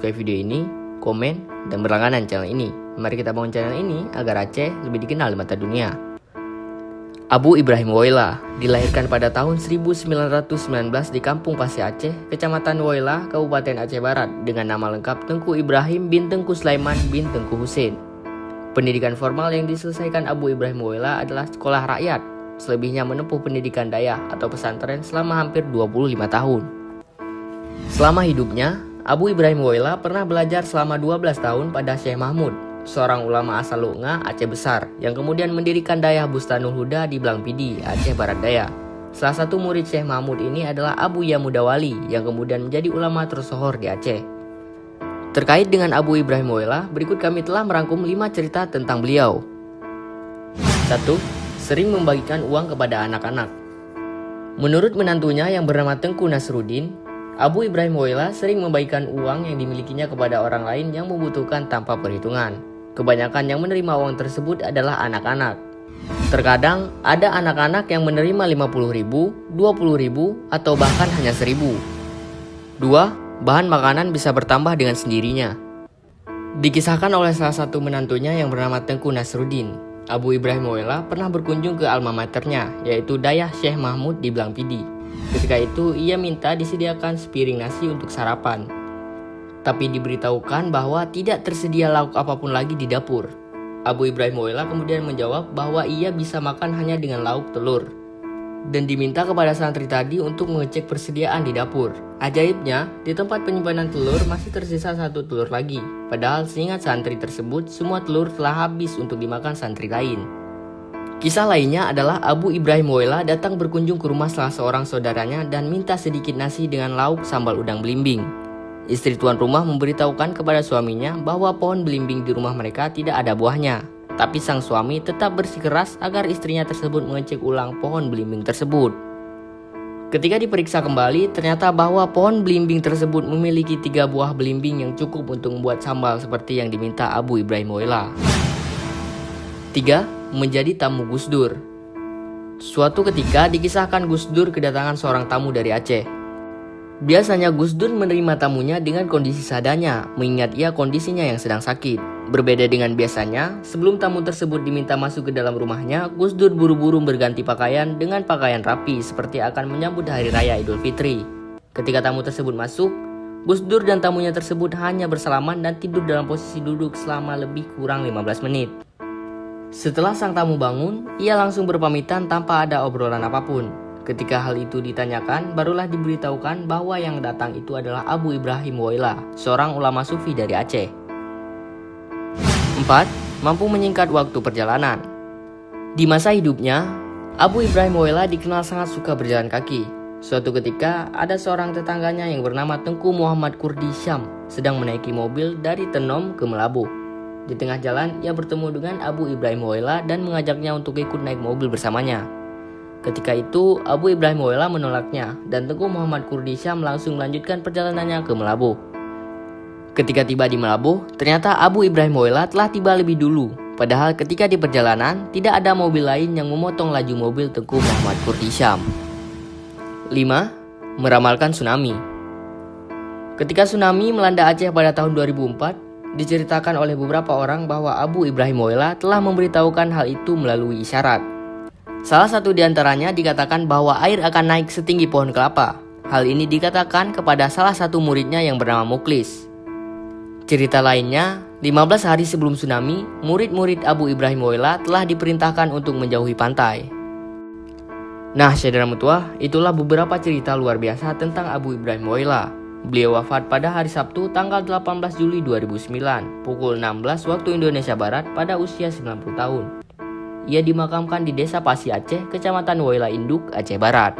Sukai video ini, komen, dan berlangganan channel ini. Mari kita bangun channel ini agar Aceh lebih dikenal di mata dunia. Abu Ibrahim Woyla dilahirkan pada tahun 1919 di Kampung Pasir Aceh, Kecamatan Woyla, Kabupaten Aceh Barat dengan nama lengkap Tengku Ibrahim bin Tengku Sulaiman bin Tengku Husein. Pendidikan formal yang diselesaikan Abu Ibrahim Woyla adalah sekolah rakyat. Selebihnya menempuh pendidikan dayah atau pesantren selama hampir 25 tahun. Selama hidupnya, Abu Ibrahim Woyla pernah belajar selama 12 tahun pada Syekh Mahmud, seorang ulama asal Lunga, Aceh Besar, yang kemudian mendirikan Dayah Bustanul Huda di Blangpidi, Aceh Barat Daya. Salah satu murid Syekh Mahmud ini adalah Abu Ya Mudawali, yang kemudian menjadi ulama tersohor di Aceh. Terkait dengan Abu Ibrahim Woyla, berikut kami telah merangkum 5 cerita tentang beliau. 1. Sering membagikan uang kepada anak-anak. Menurut menantunya yang bernama Tengku Nasruddin, Abu Ibrahim Woyla sering membagikan uang yang dimilikinya kepada orang lain yang membutuhkan tanpa perhitungan. Kebanyakan yang menerima uang tersebut adalah anak-anak. Terkadang ada anak-anak yang menerima 50.000, 20.000, atau bahkan hanya 1.000. 2. Bahan makanan bisa bertambah dengan sendirinya. Dikisahkan oleh salah satu menantunya yang bernama Tengku Nasruddin, Abu Ibrahim Woyla pernah berkunjung ke alma maternya, yaitu Dayah Syekh Mahmud di Blangpidi. Ketika itu ia minta disediakan sepiring nasi untuk sarapan. Tapi diberitahukan bahwa tidak tersedia lauk apapun lagi di dapur. Abu Ibrahim Woyla kemudian menjawab bahwa ia bisa makan hanya dengan lauk telur. Dan diminta kepada santri tadi untuk mengecek persediaan di dapur. Ajaibnya, di tempat penyimpanan telur masih tersisa 1 telur lagi. Padahal seingat santri tersebut, semua telur telah habis untuk dimakan santri lain. Kisah lainnya adalah Abu Ibrahim Woyla datang berkunjung ke rumah salah seorang saudaranya dan minta sedikit nasi dengan lauk sambal udang belimbing. Istri tuan rumah memberitahukan kepada suaminya bahwa pohon belimbing di rumah mereka tidak ada buahnya. Tapi sang suami tetap bersikeras agar istrinya tersebut mengecek ulang pohon belimbing tersebut. Ketika diperiksa kembali, ternyata bahwa pohon belimbing tersebut memiliki 3 buah belimbing yang cukup untuk membuat sambal seperti yang diminta Abu Ibrahim Woyla. 3. Menjadi tamu Gus Dur. Suatu ketika dikisahkan Gus Dur kedatangan seorang tamu dari Aceh. Biasanya Gus Dur menerima tamunya dengan kondisi seadanya, mengingat ia kondisinya yang sedang sakit. Berbeda dengan biasanya, sebelum tamu tersebut diminta masuk ke dalam rumahnya, Gus Dur buru-buru berganti pakaian dengan pakaian rapi seperti akan menyambut Hari Raya Idul Fitri. Ketika tamu tersebut masuk, Gus Dur dan tamunya tersebut hanya bersalaman dan tidur dalam posisi duduk selama lebih kurang 15 menit. Setelah sang tamu bangun, ia langsung berpamitan tanpa ada obrolan apapun. Ketika hal itu ditanyakan, barulah diberitahukan bahwa yang datang itu adalah Abu Ibrahim Woyla, seorang ulama sufi dari Aceh. 4. Mampu menyingkat waktu perjalanan. Di masa hidupnya, Abu Ibrahim Woyla dikenal sangat suka berjalan kaki. Suatu ketika, ada seorang tetangganya yang bernama Tengku Muhammad Kurdi Syam sedang menaiki mobil dari Tenom ke Melabuh. Di tengah jalan, ia bertemu dengan Abu Ibrahim Woyla dan mengajaknya untuk ikut naik mobil bersamanya. Ketika itu, Abu Ibrahim Woyla menolaknya dan Tengku Muhammad Kurdi Syam langsung melanjutkan perjalanannya ke Melabuh. Ketika tiba di Melabuh, ternyata Abu Ibrahim Woyla telah tiba lebih dulu. Padahal ketika di perjalanan, tidak ada mobil lain yang memotong laju mobil Tengku Muhammad Kurdi Syam. 5. Meramalkan tsunami. Ketika tsunami melanda Aceh pada tahun 2004, diceritakan oleh beberapa orang bahwa Abu Ibrahim Woyla telah memberitahukan hal itu melalui isyarat. Salah satu di antaranya dikatakan bahwa air akan naik setinggi pohon kelapa. Hal ini dikatakan kepada salah satu muridnya yang bernama Muklis. Cerita lainnya, 15 hari sebelum tsunami, murid-murid Abu Ibrahim Woyla telah diperintahkan untuk menjauhi pantai. Nah, saudara mutuah, itulah beberapa cerita luar biasa tentang Abu Ibrahim Woyla. Beliau wafat pada hari Sabtu tanggal 18 Juli 2009, pukul 16 waktu Indonesia Barat pada usia 90 tahun. Ia dimakamkan di Desa Pasir Aceh, Kecamatan Woyla Induk, Aceh Barat.